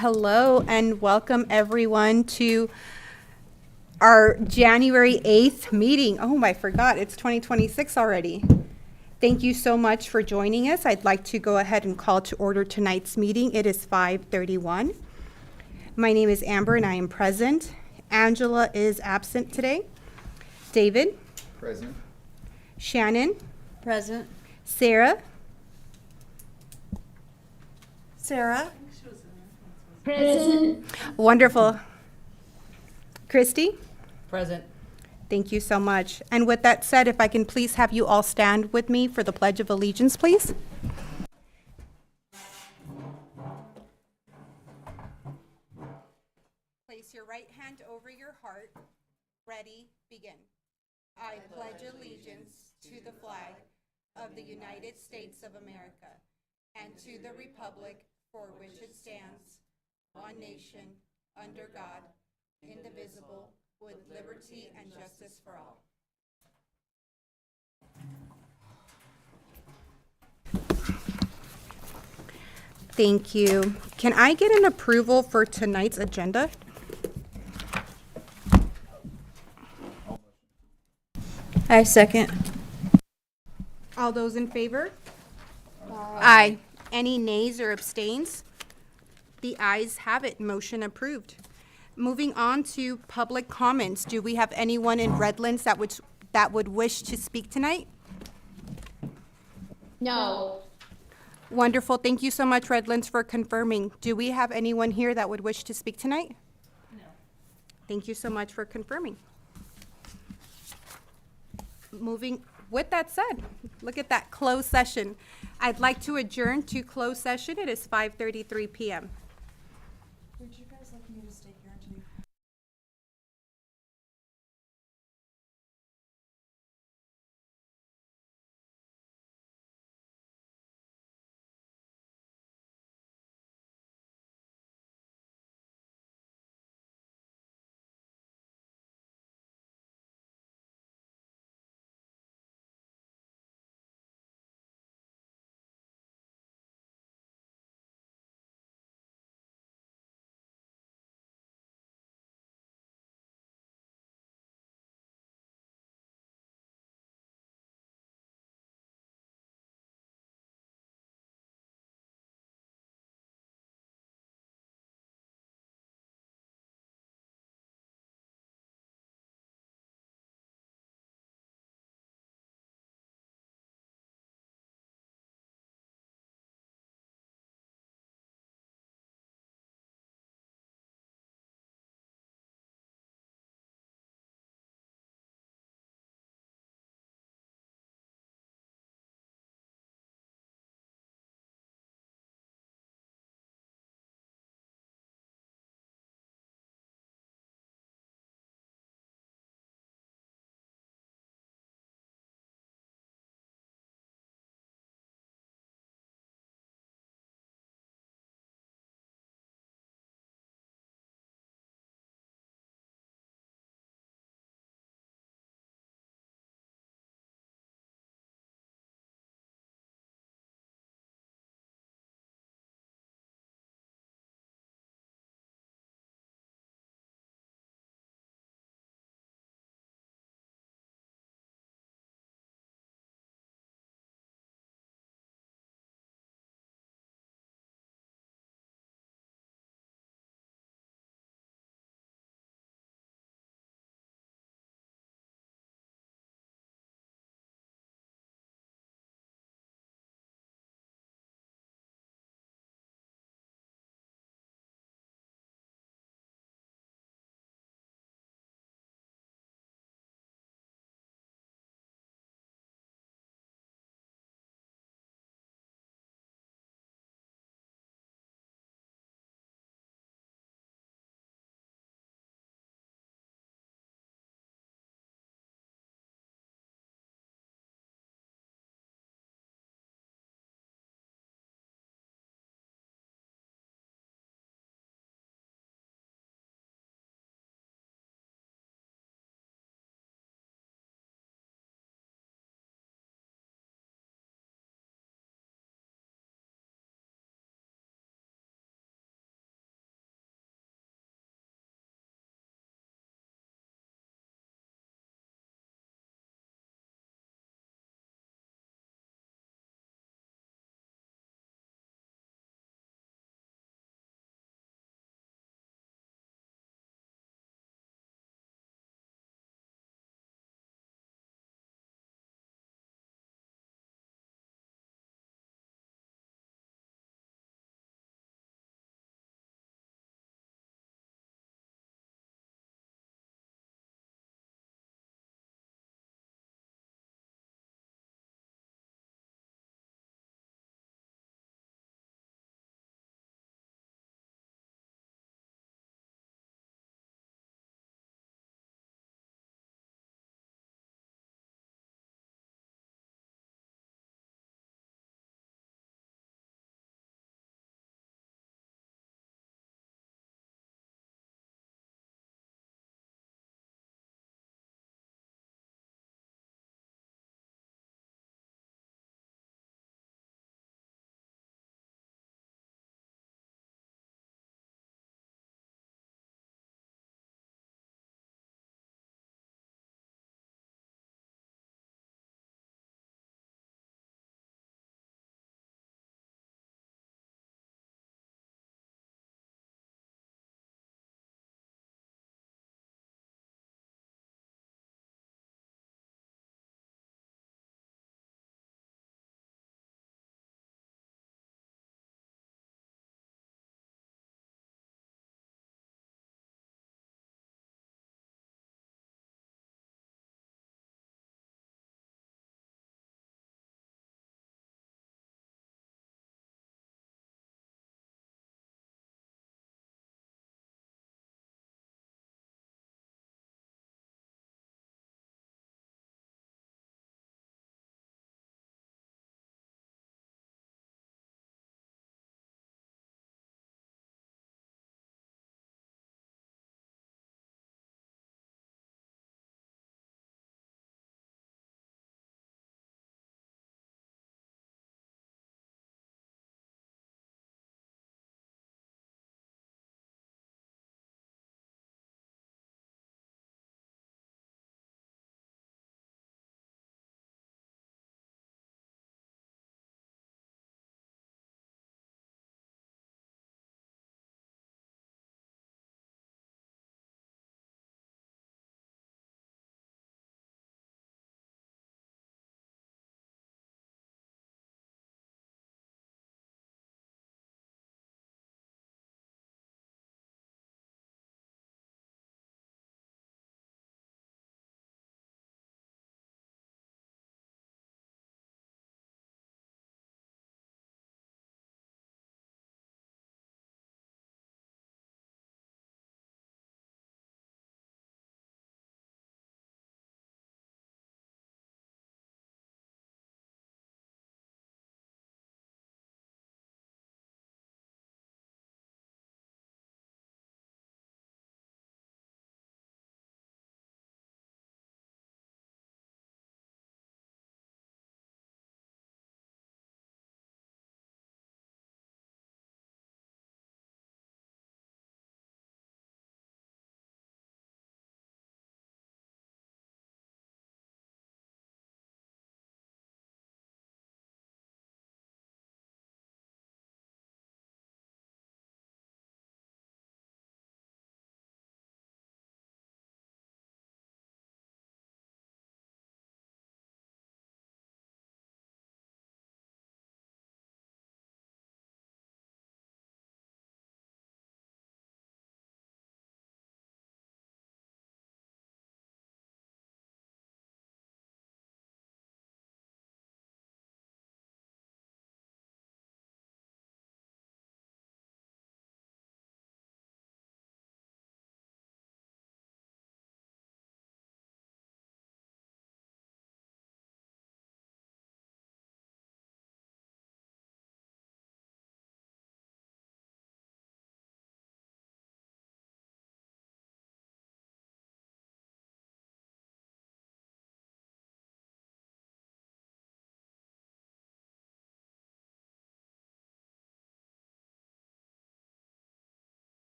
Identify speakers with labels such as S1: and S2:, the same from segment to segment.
S1: Hello and welcome everyone to our January 8th meeting. Oh, I forgot, it's 2026 already. Thank you so much for joining us. I'd like to go ahead and call to order tonight's meeting. It is 5:31. My name is Amber and I am present. Angela is absent today. David,
S2: Present.
S1: Shannon,
S3: Present.
S1: Sarah,
S3: Sarah.
S4: Present.
S1: wonderful. Christy?
S3: Present.
S1: Thank you so much. And with that said, if I can please have you all stand with me for the Pledge of Allegiance, please. Place your right hand over your heart. Ready, begin. I pledge allegiance to the flag of the United States of America and to the republic for which it stands, one nation, under God, indivisible, with liberty and justice for all. Thank you. Can I get an approval for tonight's agenda?
S3: I second.
S1: All those in favor? Aye. Any nays or abstains? The ayes have it. Motion approved. Moving on to public comments. Do we have anyone in Redlands that would wish to speak tonight?
S4: No.
S1: Wonderful. Thank you so much, Redlands, for confirming. Do we have anyone here that would wish to speak tonight? No. Thank you so much for confirming. With that said, look at that closed session. I'd like to adjourn to closed session. It is 5:33 p.m.
S3: Would you guys like me to stay here until you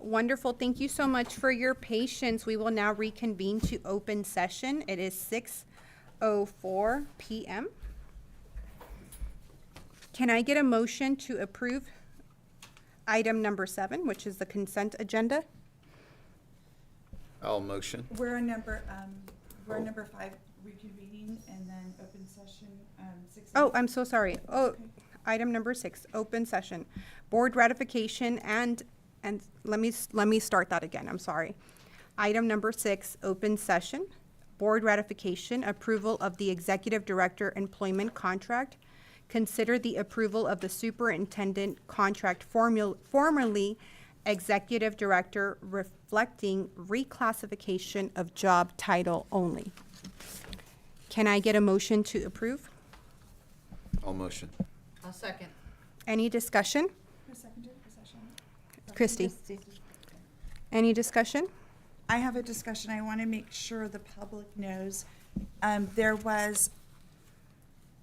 S1: Wonderful. Thank you so much for your patience. We will now reconvene to open session. It is 6:04 p.m. Can I get a motion to approve item number 7, which is the consent agenda?
S2: I'll motion.
S3: We're on number 5, reconvening, and then open session, 6.
S1: Oh, I'm so sorry. Oh, item number 6, open session. Board ratification and let me start that again. I'm sorry. Item number 6, open session. Board ratification, approval of the executive director employment contract. Consider the approval of the superintendent contract, formerly executive director, reflecting reclassification of job title only. Can I get a motion to approve?
S2: I'll motion.
S4: I'll second.
S1: Any discussion?
S3: Who seconded the session?
S1: Christie? Any discussion?
S3: I have a discussion. I want to make sure the public knows. There was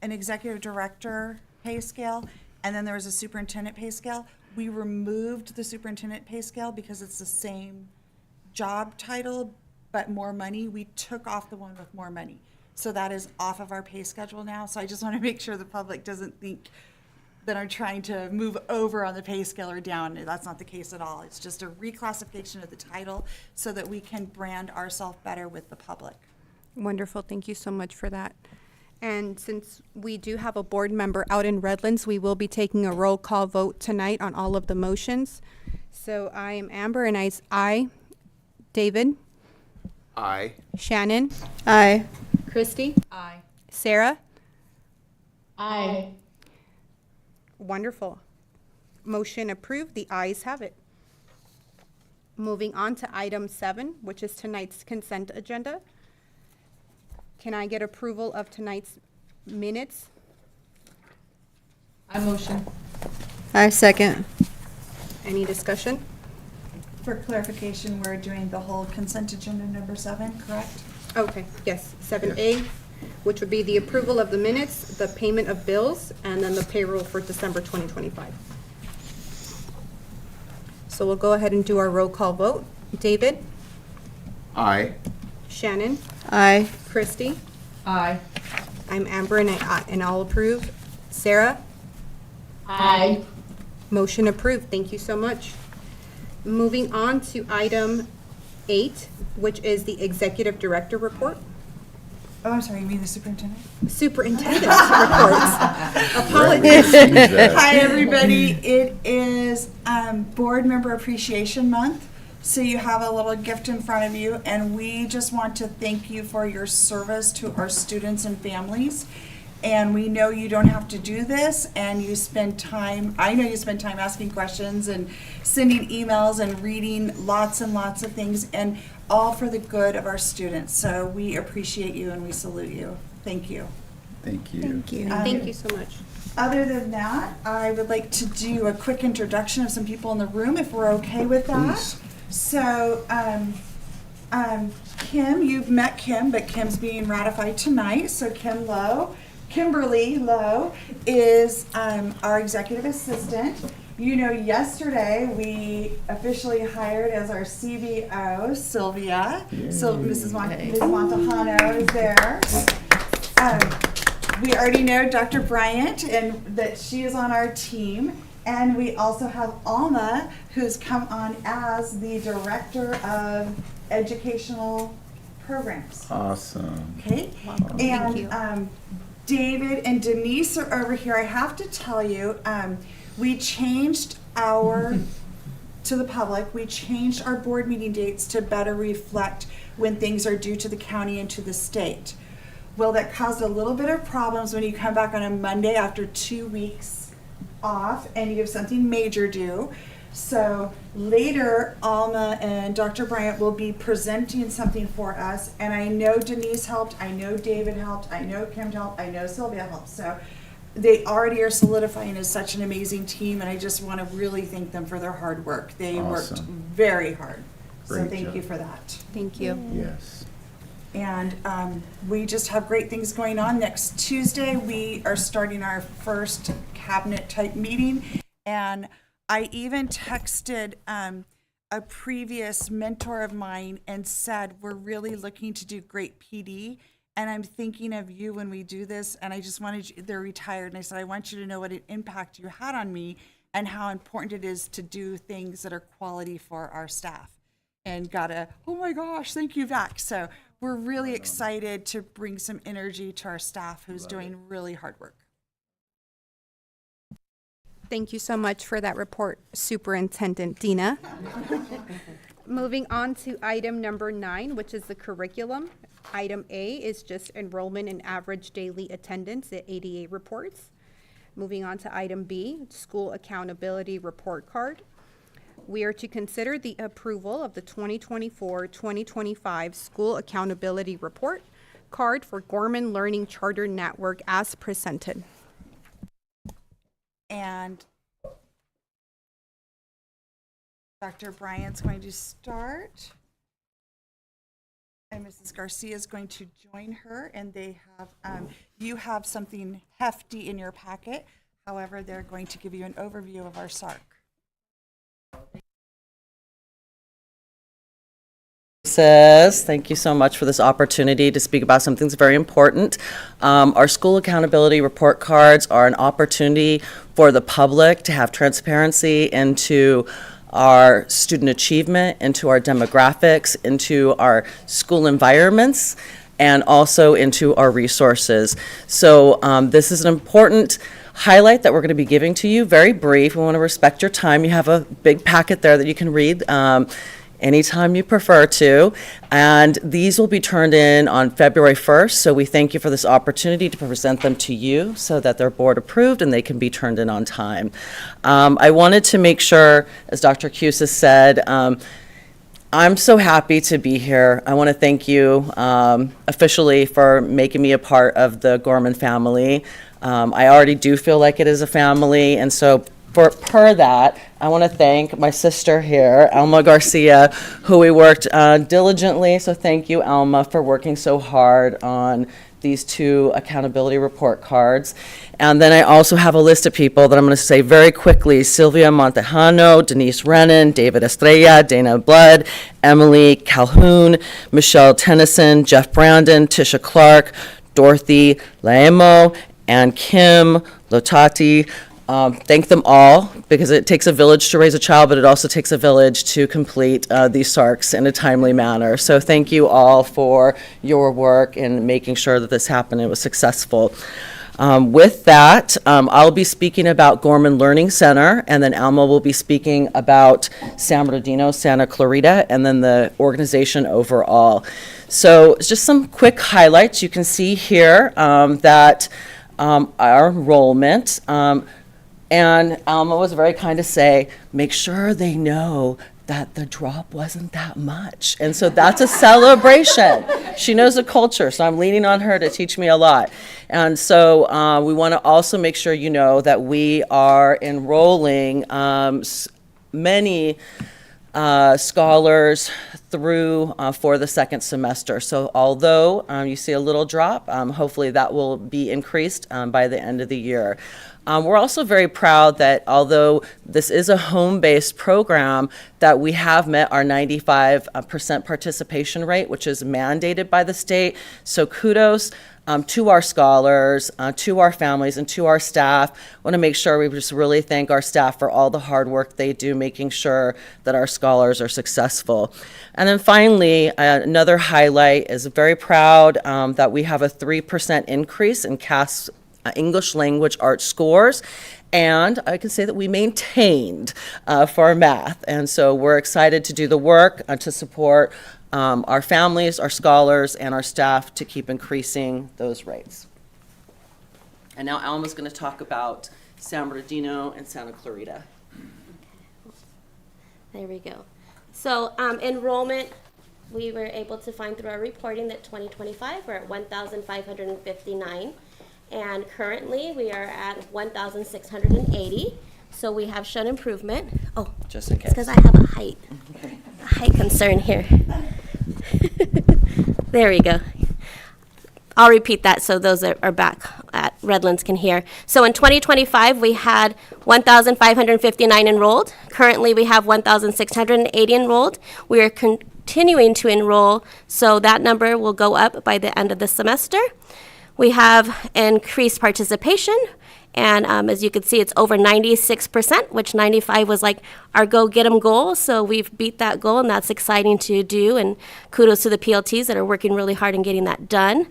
S3: an executive director pay scale, and then there was a superintendent pay scale. We removed the superintendent pay scale because it's the same job title, but more money. We took off the one with more money. So that is off of our pay schedule now. So I just want to make sure the public doesn't think that I'm trying to move over on the pay scale or down. That's not the case at all. It's just a reclassification of the title so that we can brand ourselves better with the public.
S1: Wonderful. Thank you so much for that. And since we do have a board member out in Redlands, we will be taking a roll call vote tonight on all of the motions. So I am Amber, and I, David,
S2: Aye.
S1: Shannon. Aye. Christy.
S4: Aye.
S1: Sarah.
S4: Aye.
S1: Wonderful. Motion approved. The ayes have it. Moving on to item 7, which is tonight's consent agenda. Can I get approval of tonight's minutes?
S4: I motion.
S5: I second.
S1: Any discussion?
S3: For clarification, we're doing the whole consent agenda number 7, correct?
S1: Okay, yes, 7A, which would be the approval of the minutes, the payment of bills, and then the payroll for December 2025. So we'll go ahead and do our roll call vote. David?
S2: Aye.
S1: Shannon?
S5: Aye.
S1: Christy?
S4: Aye.
S1: I'm Amber, and I'll approve. Sarah?
S4: Aye.
S1: Motion approved. Thank you so much. Moving on to item 8, which is the executive director report.
S3: Oh, I'm sorry, you mean the superintendent?
S1: Superintendent's reports. Apologies.
S3: Hi, everybody. It is Board Member Appreciation Month. So you have a little gift in front of you, and we just want to thank you for your service to our students and families. And we know you don't have to do this, and you spend time, I know you spend time asking questions and sending emails and reading lots and lots of things, and all for the good of our students. So we appreciate you and we salute you. Thank you.
S2: Thank you.
S5: Thank you.
S1: Thank you so much.
S3: Other than that, I would like to do a quick introduction of some people in the room, if we're okay with that.
S2: Please.
S3: So, Kim, you've met Kim, but Kim's being ratified tonight. So Kimberly Lowe is our executive assistant. You know, yesterday we officially hired as our CBO Sylvia. So Ms. Montejano is there. We already know Dr. Bryant and that she is on our team. And we also have Alma, who's come on as the Director of Educational Programs.
S2: Awesome.
S3: Okay?
S1: Thank you.
S3: And David and Denise are over here. I have to tell you, we changed to the public, we changed our board meeting dates to better reflect when things are due to the county and to the state. Well, that caused a little bit of problems when you come back on a Monday after 2 weeks off and you have something major due. So later, Alma and Dr. Bryant will be presenting something for us. And I know Denise helped, I know David helped, I know Kim helped, I know Sylvia helped. So they already are solidifying as such an amazing team. And I just want to really thank them for their hard work. They worked
S2: Awesome.
S3: very hard. So
S2: Great
S3: thank
S2: job.
S3: you for that.
S1: Thank you.
S2: Yes.
S3: And we just have great things going on. Next Tuesday, we are starting our first cabinet type meeting. And I even texted a previous mentor of mine and said, we're really looking to do great PD. And I'm thinking of you when we do this. And I just wanted you, they're retired. And I said, I want you to know what an impact you had on me and how important it is to do things that are quality for our staff. And got a, oh my gosh, thank you back. So we're really excited to bring some energy to our staff who's doing really hard work.
S1: Thank you so much for that report, Superintendent Dina. Moving on to item number 9, which is the curriculum. Item A is just enrollment and average daily attendance at ADA reports. Moving on to item B, school accountability report card. We are to consider the approval of the 2024-2025 school accountability report card for Gorman Learning Charter Network as presented.
S3: And Dr. Bryant's going to start. And Mrs. Garcia is going to join her, and they have, you have something hefty in your packet. However, they're going to give you an overview of our SARC.
S6: Thank you so much for this opportunity to speak about something that's very important. Our school accountability report cards are an opportunity for the public to have transparency into our student achievement, into our demographics, into our school environments, and also into our resources. So this is an important highlight that we're going to be giving to you, very brief. We want to respect your time. You have a big packet there that you can read anytime you prefer to. And these will be turned in on February 1st. So we thank you for this opportunity to present them to you so that they're board approved and they can be turned in on time. I wanted to make sure, as Dr. Cusis said, I'm so happy to be here. I want to thank you officially for making me a part of the Gorman family. I already do feel like it is a family, and so per that, I want to thank my sister here, Alma Garcia, who we worked diligently. So thank you, Alma, for working so hard on these 2 accountability report cards. And then I also have a list of people that I'm going to say very quickly: Sylvia Montejano, Denise Rennan, David Estrella, Dana Blood, Emily Calhoun, Michelle Tennyson, Jeff Brandon, Tisha Clark, Dorothy Laemo, and Kim Lotati. Thank them all, because it takes a village to raise a child, but it also takes a village to complete these SARCs in a timely manner. So thank you all for your work in making sure that this happened and it was successful. With that, I'll be speaking about Gorman Learning Center, and then Alma will be speaking about San Bernardino, Santa Clarita, and then the organization overall. So just some quick highlights. You can see here that our enrollment, and Alma was very kind to say, make sure they know that the drop wasn't that much. And so that's a celebration. She knows the culture, so I'm leaning on her to teach me a lot. And so we want to also make sure you know that we are enrolling many scholars through for the second semester. So although you see a little drop, hopefully that will be increased by the end of the year. We're also very proud that although this is a home-based program, that we have met our 95% participation rate, which is mandated by the state. So kudos to our scholars, to our families, and to our staff. I want to make sure we just really thank our staff for all the hard work they do, making sure that our scholars are successful. And then finally, another highlight is very proud that we have a 3% increase in CAS English language arts scores, and I can say that we maintained for math. And so we're excited to do the work to support our families, our scholars, and our staff to keep increasing those rates. And now Alma's going to talk about San Bernardino and Santa Clarita.
S7: There we go. So enrollment, we were able to find through our reporting that 2025 we're at 1,559. And currently, we are at 1,680. So we have shown improvement. Oh,
S6: Just in
S7: it's
S6: case.
S7: because I have a height concern here. There we go. I'll repeat that so those are back at Redlands can hear. So in 2025, we had 1,559 enrolled. Currently, we have 1,680 enrolled. We are continuing to enroll, so that number will go up by the end of the semester. We have increased participation, and as you can see, it's over 96%, which 95 was like our go get 'em goal. So we've beat that goal, and that's exciting to do. And kudos to the PLTs that are working really hard in getting that done.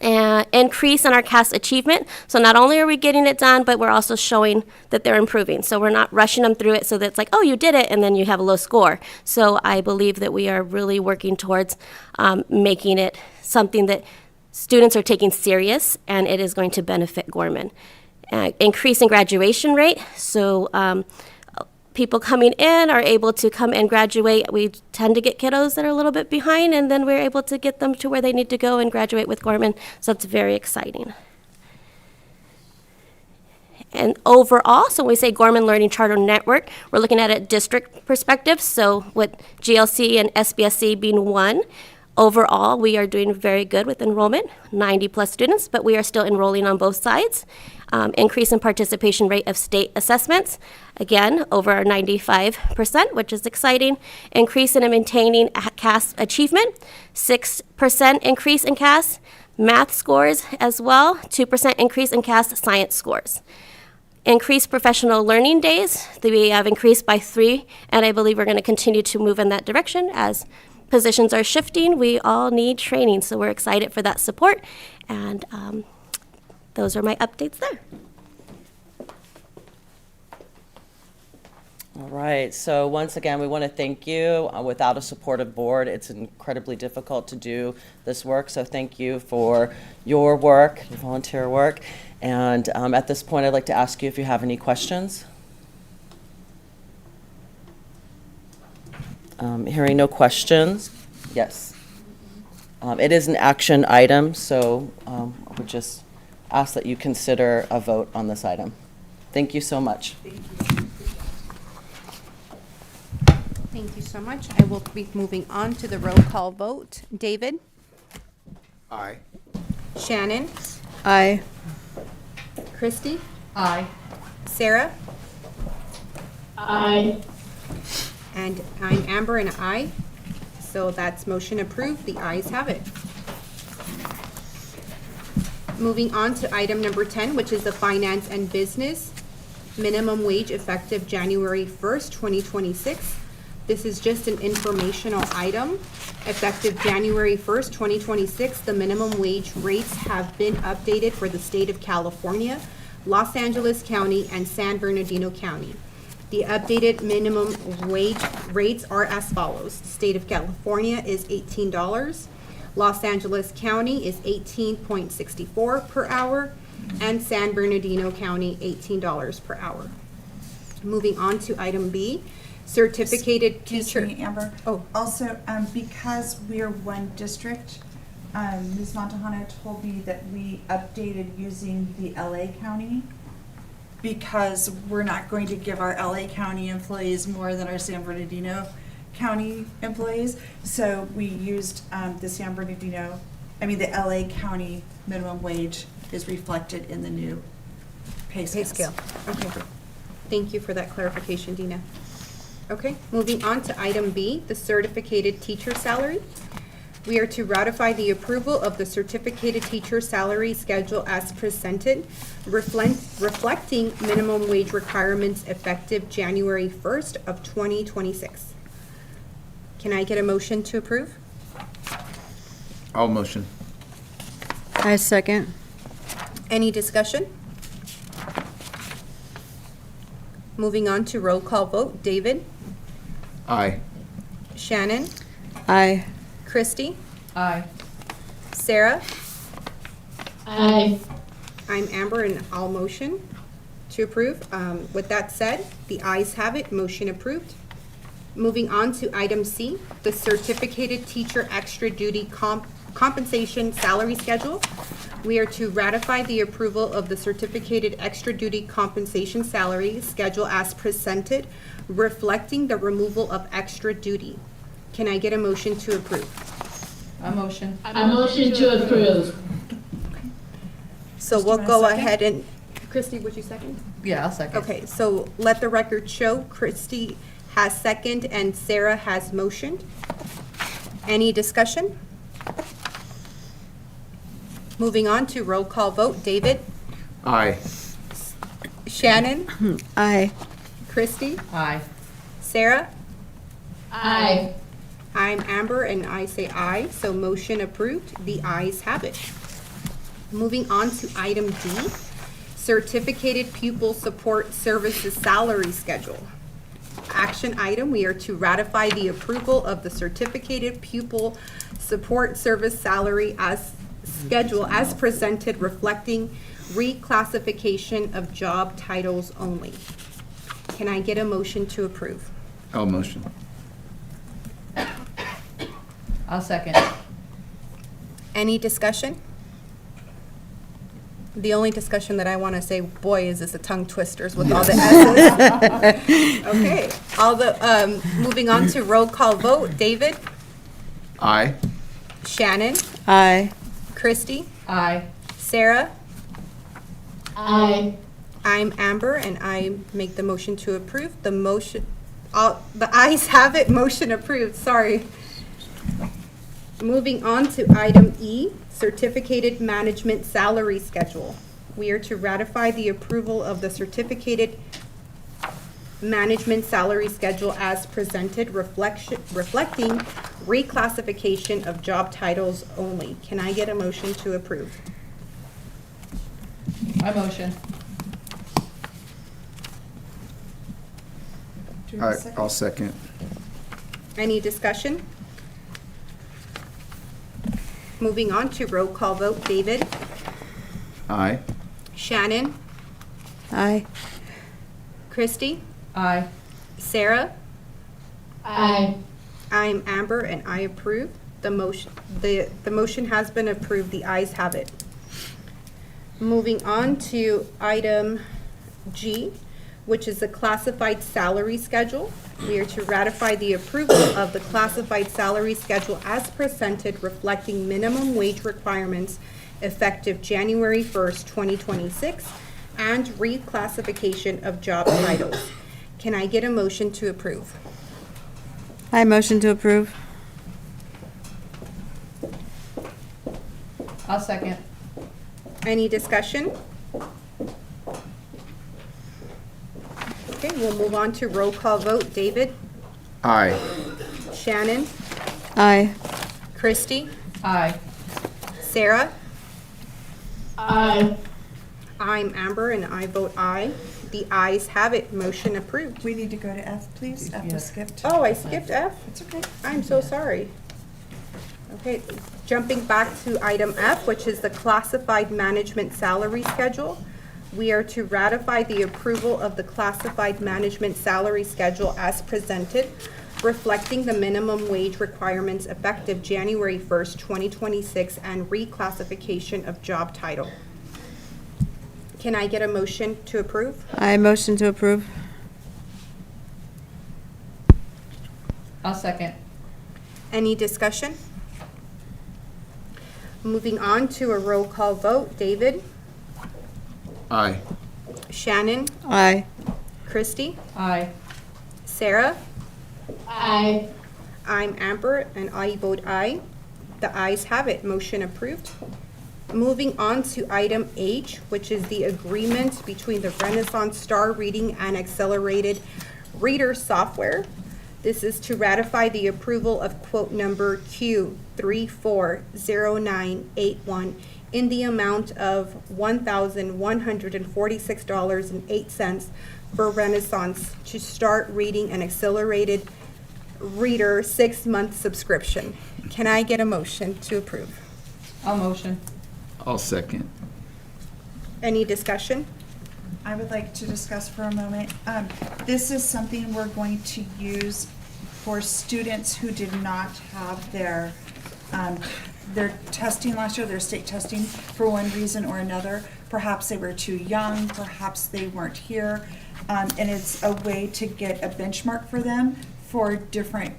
S7: And increase in our CAS achievement. So not only are we getting it done, but we're also showing that they're improving. So we're not rushing them through it so that it's like, oh, you did it, and then you have a low score. So I believe that we are really working towards making it something that students are taking serious, and it is going to benefit Gorman. Increase in graduation rate. So people coming in are able to come and graduate. We tend to get kiddos that are a little bit behind, and then we're able to get them to where they need to go and graduate with Gorman. So it's very exciting. And overall, so when we say Gorman Learning Charter Network, we're looking at it district perspective. So with GLC and SBSC being one, overall, we are doing very good with enrollment, 90 plus students, but we are still enrolling on both sides. Increase in participation rate of state assessments, again, over 95%, which is exciting. Increase in maintaining CAS achievement, 6% increase in CAS. Math scores as well, 2% increase in CAS science scores. Increased professional learning days, we have increased by 3, and I believe we're going to continue to move in that direction as positions are shifting. We all need training, so we're excited for that support, and those are my updates there.
S6: All right, so once again, we want to thank you. Without a supportive board, it's incredibly difficult to do this work, so thank you for your work, your volunteer work. And at this point, I'd like to ask you if you have any questions. Hearing no questions, yes. It is an action item, so I would just ask that you consider a vote on this item. Thank you so much.
S1: Thank you so much. I will be moving on to the roll call vote. David?
S2: Aye.
S1: Shannon?
S5: Aye.
S1: Christy?
S4: Aye.
S1: Sarah?
S4: Aye.
S1: And I'm Amber, and aye. So that's motion approved. The ayes have it. Moving on to item number 10, which is the finance and business minimum wage effective January 1st, 2026. This is just an informational item. Effective January 1st, 2026, the minimum wage rates have been updated for the state of California, Los Angeles County, and San Bernardino County. The updated minimum wage rates are as follows. State of California is $18. Los Angeles County is $18.64 per hour, and San Bernardino County, $18 per hour. Moving on to item B, certificated
S3: Excuse
S1: teacher.
S3: me, Amber.
S1: Oh.
S3: Also, because we are one district, Ms. Montahana told me that we updated using the LA County because we're not going to give our LA County employees more than our San Bernardino County employees. So we used the LA County minimum wage is reflected in the new pay
S1: Pay
S3: scale.
S1: scale. Okay. Thank you for that clarification, Dina. Okay, moving on to item B, the certificated teacher salary. We are to ratify the approval of the certificated teacher salary schedule as presented, reflecting minimum wage requirements effective January 1st of 2026. Can I get a motion to approve?
S2: All motion.
S5: I second.
S1: Any discussion? Moving on to roll call vote. David?
S2: Aye.
S1: Shannon?
S5: Aye.
S1: Christy?
S4: Aye.
S1: Sarah?
S4: Aye.
S1: I'm Amber, and I'll motion to approve. With that said, the ayes have it, motion approved. Moving on to item C, the certificated teacher extra duty compensation salary schedule. We are to ratify the approval of the certificated extra duty compensation salary schedule as presented, reflecting the removal of extra duty. Can I get a motion to approve?
S4: A motion.
S8: A motion to approve.
S1: So
S3: Christie,
S1: we'll
S3: want a
S1: go
S3: second?
S1: ahead and, Christie, would you second?
S5: Yeah, I'll second.
S1: Okay, so let the record show Christie has second and Sarah has motioned. Any discussion? Moving on to roll call vote. David?
S2: Aye.
S1: Shannon?
S5: Aye.
S1: Christie?
S5: Aye.
S1: Sarah?
S4: Aye.
S1: I'm Amber and I say aye, so motion approved. The ayes have it. Moving on to item D, certificated pupil support services salary schedule. Action item, we are to ratify the approval of the certificated pupil support service salary as schedule as presented, reflecting reclassification of job titles only. Can I get a motion to approve?
S2: I'll motion.
S5: I'll second.
S1: Any discussion? The only discussion that I want to say, boy, is this a tongue twisters with all the S's. Okay, moving on to roll call vote. David?
S2: Aye.
S1: Shannon?
S5: Aye.
S1: Christie?
S5: Aye.
S1: Sarah?
S4: Aye.
S1: I'm Amber, and I make the motion to approve. The ayes have it, motion approved, sorry. Moving on to item E, certificated management salary schedule. We are to ratify the approval of the certificated management salary schedule as presented, reflecting reclassification of job titles only. Can I get a motion to approve?
S5: I motion.
S3: Do we have a second?
S2: I'll second.
S1: Any discussion? Moving on to roll call vote. David?
S2: Aye.
S1: Shannon?
S5: Aye.
S1: Christie?
S5: Aye.
S1: Sarah?
S4: Aye.
S1: I'm Amber and I approve. The motion has been approved. The ayes have it. Moving on to item G, which is the classified salary schedule. We are to ratify the approval of the classified salary schedule as presented, reflecting minimum wage requirements effective January 1st, 2026, and reclassification of job titles. Can I get a motion to approve?
S5: I motion to approve. I'll second.
S1: Any discussion? Okay, we'll move on to roll call vote. David?
S2: Aye.
S1: Shannon?
S5: Aye.
S1: Christie?
S5: Aye.
S1: Sarah?
S4: Aye.
S1: I'm Amber and I vote aye. The ayes have it. Motion approved.
S3: We need to go to F, please. F was skipped.
S1: Oh, I skipped F?
S3: It's okay.
S1: I'm so sorry. Okay, jumping back to item F, which is the classified management salary schedule. We are to ratify the approval of the classified management salary schedule as presented, reflecting the minimum wage requirements effective January 1st, 2026, and reclassification of job title. Can I get a motion to approve?
S5: I motion to approve. I'll second.
S1: Any discussion? Moving on to a roll call vote. David?
S2: Aye.
S1: Shannon?
S5: Aye.
S1: Christie?
S5: Aye.
S1: Sarah?
S4: Aye.
S1: I'm Amber, and I vote aye. The ayes have it. Motion approved. Moving on to item H, which is the agreement between the Renaissance Star Reading and Accelerated Reader Software. This is to ratify the approval of quote number Q340981 in the amount of $1,146.08 for Renaissance to start reading an accelerated reader 6-month subscription. Can I get a motion to approve?
S5: I'll motion.
S2: I'll second.
S1: Any discussion?
S3: I would like to discuss for a moment. This is something we're going to use for students who did not have their testing last year, their state testing, for one reason or another. Perhaps they were too young, perhaps they weren't here. And it's a way to get a benchmark for them for different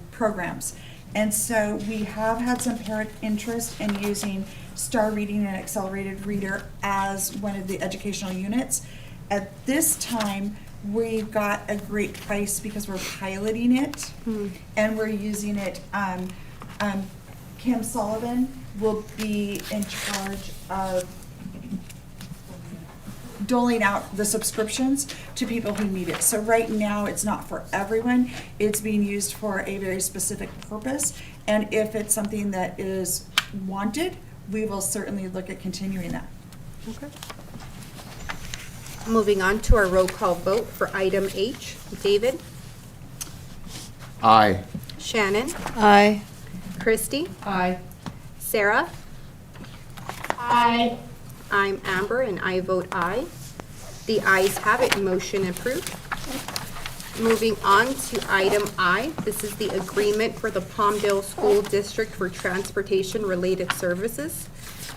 S3: programs. And so we have had some parent interest in using Star Reading and Accelerated Reader as one of the educational units. At this time, we've got a great price because we're piloting it and we're using it. Kim Sullivan will be in charge of doling out the subscriptions to people who need it. So right now, it's not for everyone. It's being used for a very specific purpose. And if it's something that is wanted, we will certainly look at continuing that.
S1: Okay. Moving on to our roll call vote for item H. David?
S2: Aye.
S1: Shannon?
S5: Aye.
S1: Christy?
S5: Aye.
S1: Sarah?
S4: Aye.
S1: I'm Amber, and I vote aye. The ayes have it, motion approved. Moving on to item I, this is the agreement for the Palmdale School District for transportation-related services.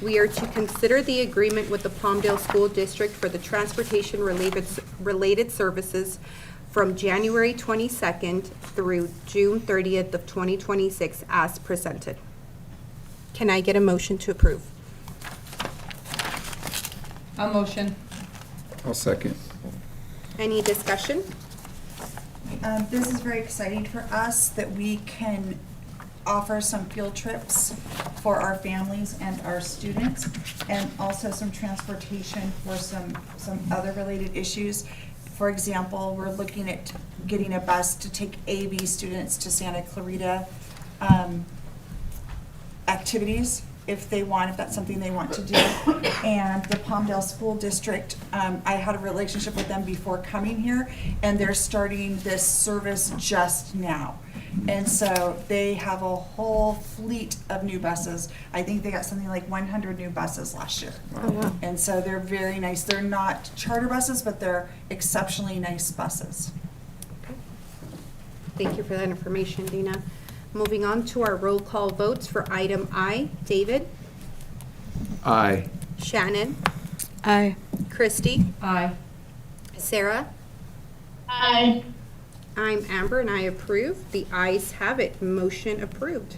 S1: We are to consider the agreement with the Palmdale School District for the transportation-related services from January 22nd through June 30th of 2026 as presented. Can I get a motion to approve?
S5: I'll motion.
S2: I'll second.
S1: Any discussion?
S3: This is very exciting for us that we can offer some field trips for our families and our students, and also some transportation for some other related issues. For example, we're looking at getting a bus to take AV students to Santa Clarita activities if that's something they want to do. And the Palmdale School District, I had a relationship with them before coming here, and they're starting this service just now. And so they have a whole fleet of new buses. I think they got something like 100 new buses last year. And so they're very nice. They're not charter buses, but they're exceptionally nice buses.
S1: Thank you for that information, Dina. Moving on to our roll call votes for item I. David?
S2: Aye.
S1: Shannon?
S5: Aye.
S1: Christy?
S5: Aye.
S1: Sarah?
S4: Aye.
S1: I'm Amber, and I approve. The ayes have it, motion approved.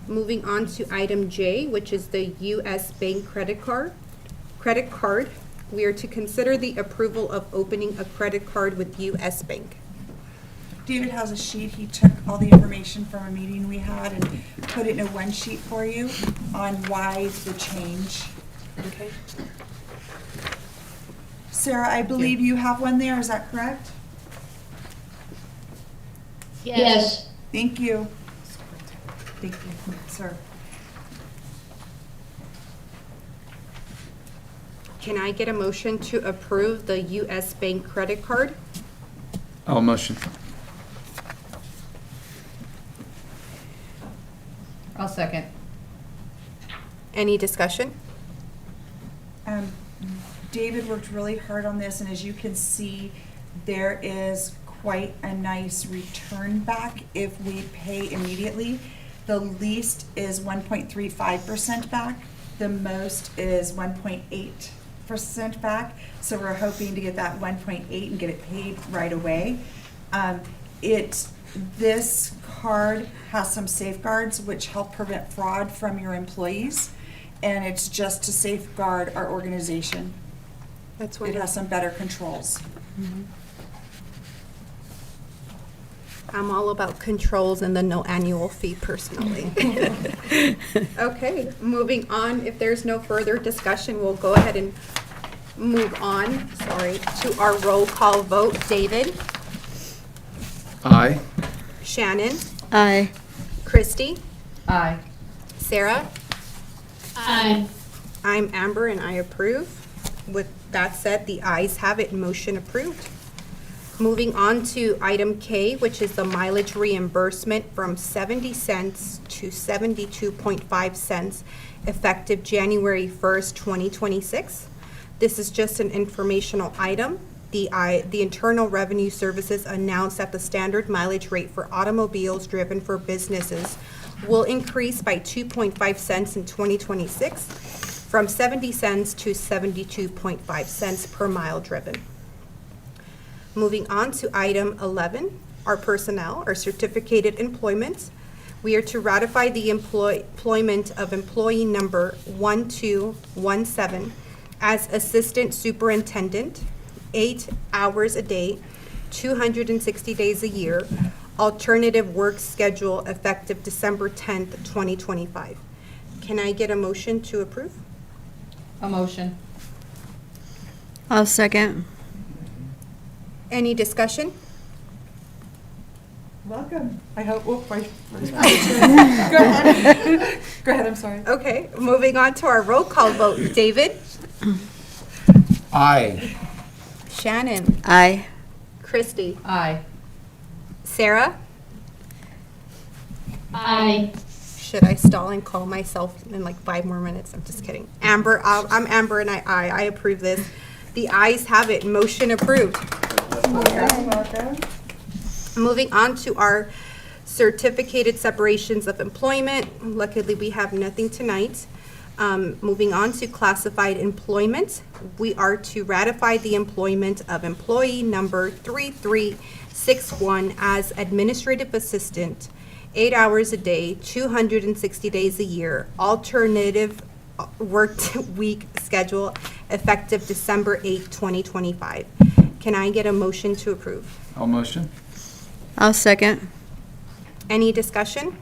S1: Moving on to item J, which is the U.S. Bank credit card. We are to consider the approval of opening a credit card with U.S. Bank.
S3: David has a sheet. He took all the information from a meeting we had and put it in a one sheet for you on why the change.
S1: Okay.
S3: Sarah, I believe you have one there. Is that correct?
S4: Yes.
S3: Thank you. Thank you, sir.
S1: Can I get a motion to approve the U.S. Bank credit card?
S2: I'll motion.
S5: I'll second.
S1: Any discussion?
S3: David worked really hard on this, and as you can see, there is quite a nice return back if we pay immediately. The least is 1.35% back. The most is 1.8% back. So we're hoping to get that 1.8 and get it paid right away. This card has some safeguards which help prevent fraud from your employees, and it's just to safeguard our organization.
S1: That's
S3: It
S1: wonderful.
S3: has some better controls.
S1: I'm all about controls and the no annual fee personally. Okay, moving on. If there's no further discussion, we'll go ahead and move on, to our roll call vote. David?
S2: Aye.
S1: Shannon?
S5: Aye.
S1: Christy?
S5: Aye.
S1: Sarah?
S4: Aye.
S1: I'm Amber, and I approve. With that said, the ayes have it, motion approved. Moving on to item K, which is the mileage reimbursement from 70 cents to 72.5 cents effective January 1st, 2026. This is just an informational item. The Internal Revenue Services announced that the standard mileage rate for automobiles driven for businesses will increase by 2.5 cents in 2026 from 70 cents to 72.5 cents per mile driven. Moving on to item 11, our personnel, our certificated employment. We are to ratify the employment of employee number 1217 as Assistant Superintendent, 8 hours a day, 260 days a year, alternative work schedule effective December 10th, 2025. Can I get a motion to approve?
S5: A motion. I'll second.
S1: Any discussion?
S3: Welcome. I hope, oh, wait. Go ahead. Go ahead, I'm sorry.
S1: Okay, moving on to our roll call vote. David?
S2: Aye.
S1: Shannon?
S5: Aye.
S1: Christy?
S5: Aye.
S1: Sarah?
S4: Aye.
S1: Should I stall and call myself in like 5 more minutes? I'm just kidding. Amber, I'm Amber and I approve this. The ayes have it, motion approved.
S3: Welcome.
S1: Moving on to our certificated separations of employment. Luckily, we have nothing tonight. Moving on to classified employment. We are to ratify the employment of employee number 3361 as administrative assistant, 8 hours a day, 260 days a year, alternative worked week schedule effective December 8th, 2025. Can I get a motion to approve?
S2: I'll motion.
S5: I'll second.
S1: Any discussion?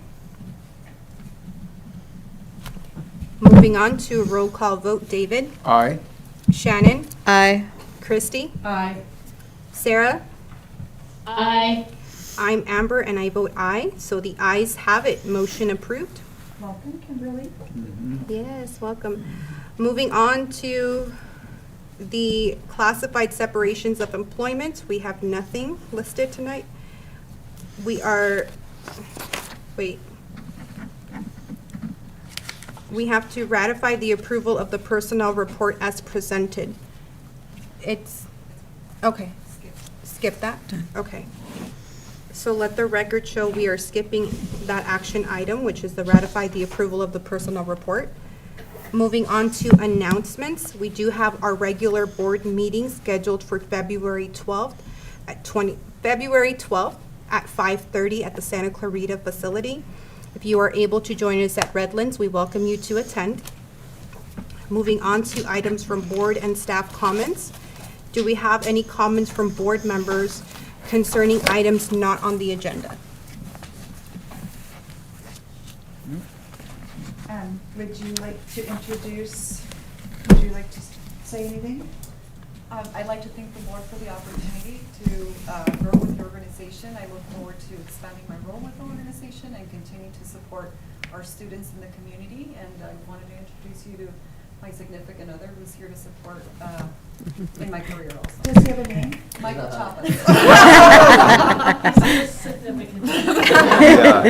S1: Moving on to a roll call vote. David?
S2: Aye.
S1: Shannon?
S5: Aye.
S1: Christy?
S5: Aye.
S1: Sarah?
S4: Aye.
S1: I'm Amber and I vote aye, so the ayes have it. Motion approved.
S3: Welcome, Kimberly.
S1: Yes, welcome. Moving on to the classified separations of employment. We have nothing listed tonight. We are, wait. We have to ratify the approval of the personnel report as presented. It's, okay. Skip that? Okay. So let the record show we are skipping that action item, which is the ratify the approval of the personnel report. Moving on to announcements, we do have our regular board meeting scheduled for February 12th at February 12th at 5:30 at the Santa Clarita facility. If you are able to join us at Redlands, we welcome you to attend. Moving on to items from board and staff comments. Do we have any comments from board members concerning items not on the agenda?
S3: Would you like to say anything?
S8: I'd like to thank the board for the opportunity to grow with the organization. I look forward to expanding my role with the organization and continue to support our students in the community. And I wanted to introduce you to my significant other who's here to support in my career also.
S3: Does he have a name?
S8: Michael Chapa.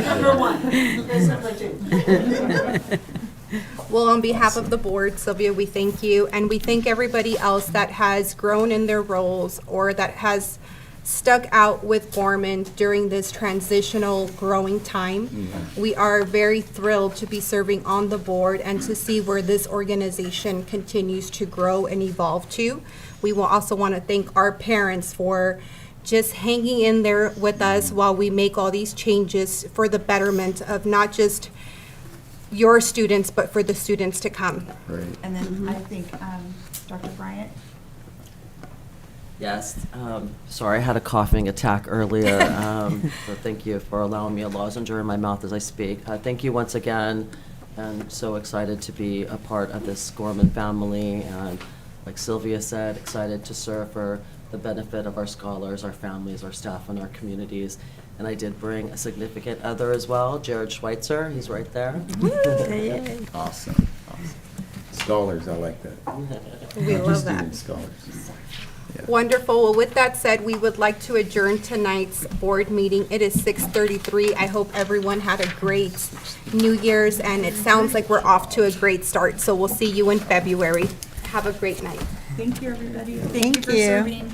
S2: Number
S8: one. There's number two.
S1: Well, on behalf of the board, Sylvia, we thank you, and we thank everybody else that has grown in their roles or that has stuck out with Gorman during this transitional growing time. We are very thrilled to be serving on the board and to see where this organization continues to grow and evolve to. We will also want to thank our parents for just hanging in there with us while we make all these changes for the betterment of not just your students, but for the students to come.
S2: Great.
S3: And then I think Dr. Bryant.
S6: Yes, sorry, I had a coughing attack earlier, so thank you for allowing me a lozenge in my mouth as I speak. Thank you once again, and so excited to be a part of this Gorman family, and like Sylvia said, excited to serve for the benefit of our scholars, our families, our staff, and our communities. And I did bring a significant other as well, Jared Schweitzer, he's right there.
S2: Awesome. Scholars, I like that.
S1: We
S2: Not
S1: love
S2: just
S1: that.
S2: student scholars. Yeah.
S1: Wonderful. Well, with that said, we would like to adjourn tonight's board meeting. It is 6:33. I hope everyone had a great New Year's, and it sounds like we're off to a great start. So we'll see you in February. Have a great night.
S3: Thank you, everybody.
S5: Thank
S3: for
S5: you.
S3: serving.